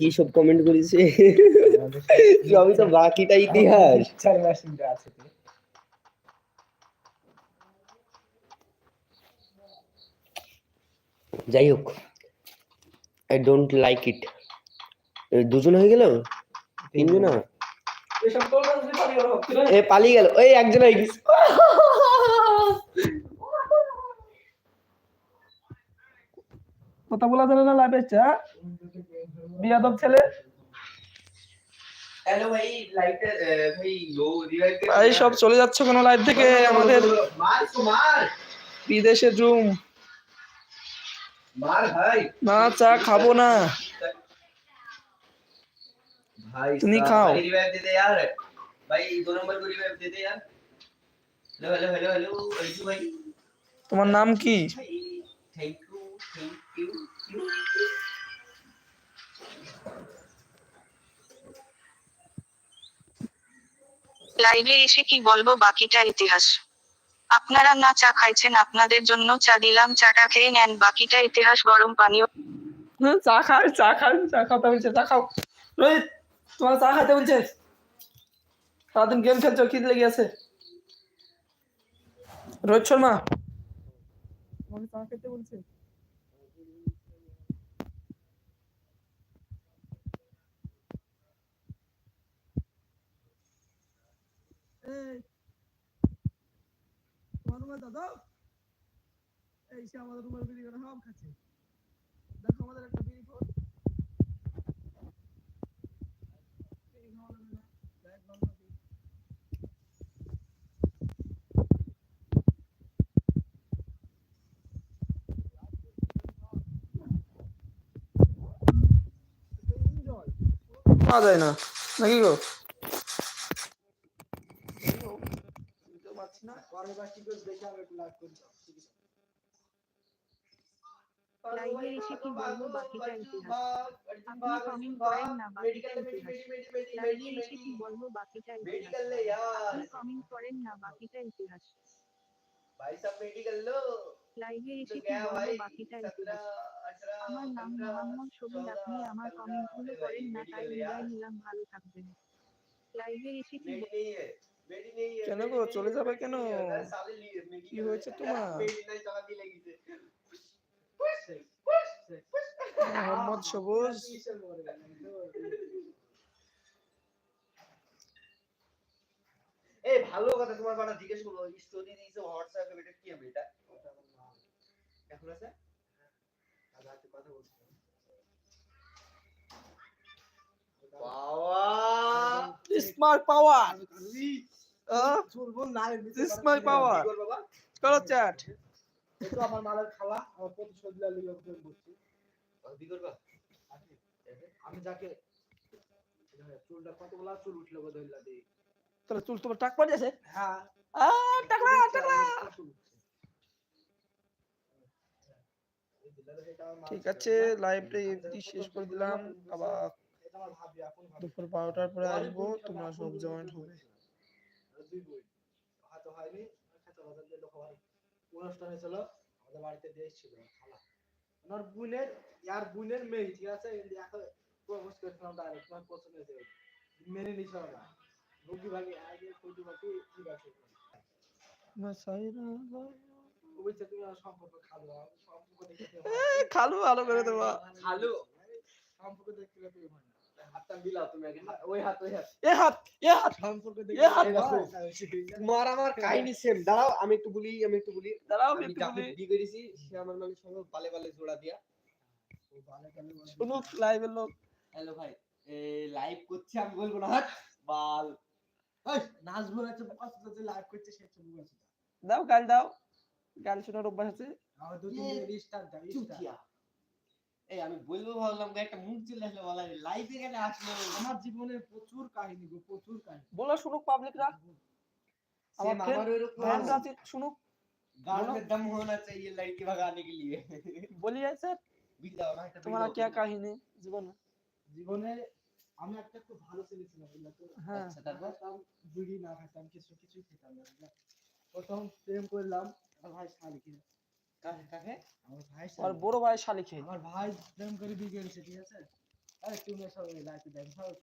কি সব কমেন্ট করেছে সবই তো বাকিটা ইতিহাস। যাই হোক, আই ডোন্ট লাইক ইট। দুজন হয়ে গেল, তিনজন এ পালিয়ে গেল, ওই একজন হয়ে গেছে। কথা বলা যাবে না লাইভে, বিয়াদব ছেলে। হ্যালো ভাই, লাইভটা ভাই লো রিভাইভ দে ভাই সব চলে যাচ্ছে কোন লাইভ থেকে আমাদের মার বিদেশের রুম। मार भाई না চা খাবো না, भाई তুমি খাও। भाई रिवाइव दे दे यार, भाई 2 नंबर को रिवाइव दे दे यार। Hello hello hello hello Arju भाई, তোমার নাম কি? Thank you. লাইভে এসে কি বলবো, বাকিটা ইতিহাস। আপনারা না চা খাইছেন, আপনাদের জন্য চা দিলাম, চাটা খেয়ে নেন, বাকিটা ইতিহাস। গরম পানীয় চা খাও, চা খাও, চা খাওয়া বলছে, চা খাও। রোহিত তোমার চা খাইতে বলছে, সারাদিন গেম খেলছো, খিদে লেগে আছে। রোহিত শর্মা তোমাকে চা খেতে বলছে। তোমার রুমে দাদা এই সে আমাদের রুমের বিড়ি করে হাম খাচ্ছে। দেখো আমাদের একটা বিড়ি খোর পাওয়া যায় না নাকি গো? লাইভে এসে কি বলবো, বাকিটা ইতিহাস। আপনি কমেন্ট করেন না, বাকিটা ইতিহাস। লাইভে এসে কি বলবো, বাকিটা ইতিহাস। আপনি কমেন্ট করেন না, বাকিটা ইতিহাস। भाई सब मेडिकल लो। লাইভে এসে কি বলবো, বাকিটা ইতিহাস। আমার নাম মোহাম্মদ শহীদ, আপনি আমার কমেন্টগুলো করেন না, তাই বিদায় নিলাম, ভালো থাকবেন। লাইভে এসে কি কেন গো চলে যাবে কেন? কি হয়েছে তোমার? মোহাম্মদ সবুজ এই ভালো কথা, তোমার বাড়া জিজ্ঞেস করবো, স্টোরি দিয়েছো হোয়াটসঅ্যাপে, এটা কি হবে? এটা এখন আছে আজকে কথা বলছি। পাওয়ার স্মার্ট পাওয়ার, চলবো না, স্মার্ট পাওয়ার করো চ্যাট। তো আমার মালের খালা আমার প্রতিশোধ লিয়ে ফোন করছি। কি করবা? আমি যাকে চুলটা কতগুলা চুল উঠলো গো ধইলা দি। তাহলে চুল তোমার টাক পড়ে আছে? হ্যাঁ টাকলা টাকলা। ঠিক আছে, লাইভটা এমনি শেষ করে দিলাম, আবার দুপুর 12টার পরে আসবো, তোমরা সব জয়েন্ট হবে। হাতে হয়নি, খেতে বাজার দিয়ে লোক অনুষ্ঠান হয়েছিল আমাদের বাড়িতে দিয়েছিল খালা। ওনার বোনের মেয়ে, ঠিক আছে, এখন প্রপোজ করেছিলাম ডাইরেক্ট, তোমার পছন্দ হয়েছে, মেনে নিছ না রোগী ভাগে আগে কইতে বাকি ঠিক আছে মাসাইরা বুঝছে তুমি সম্পর্ক খালো, সম্পর্ক দেখতে খালু ভালো করে দেবো, খালু সম্পর্ক দেখতে তুমি হয় না। হাতটা মিলাও তুমি আগে, ওই হাত এ হাত সম্পর্ক এ দেখতে হাত তোমার আমার কাহিনী সেম। দাঁড়াও আমি একটু বলি দাঁড়াও আমি একটু যাকে বলি। বিয়ে করেছি সে আমার মানে সঙ্গে বালে বালে জোড়া দিয়া। শুনুক লাইভের লোক। হ্যালো ভাই, লাইভ করছি, আমি বলবো না, হাট বাল। এই নাচবো না, তো যে লাইভ করতে সে ছবি আছে, দাও গাল দাও, গাল শোনার অভ্যাস আছে। আমার দুই তিন দিন রিস্টার্ট দাও, চুকিয়া। এই আমি বলবো ভাবলাম একটা মুখ চলে আসলো, বলা লাইভে গেলে আসলো। আমার জীবনে প্রচুর কাহিনী গো, প্রচুর কাহিনী। বলো শুনুক পাবলিকরা, আমার আমার ওরকম ফ্যান আছে, শুনুক। गाल में दम होना चाहिए लड़की भगाने के लिए। बोलिए सर, बिल्लाओ ना, এটা तुम्हारा क्या কাহিনী জীবনে? জীবনে আমি একটা খুব ভালো ছেলে ছিলাম, বুঝলা তো। হ্যাঁ আচ্ছা, তারপর বিড়ি না খেতাম, কিছুই খেতাম না, বুঝলা। প্রথম প্রেম করলাম আমার ভাই শালিকে। কাকে কাকে? আমার ভাই আর বড় ভাই শালিকে। আমার ভাই প্রেম করে বিয়ে করেছে, ঠিক আছে। তুমি সবাই লাইফে দেখো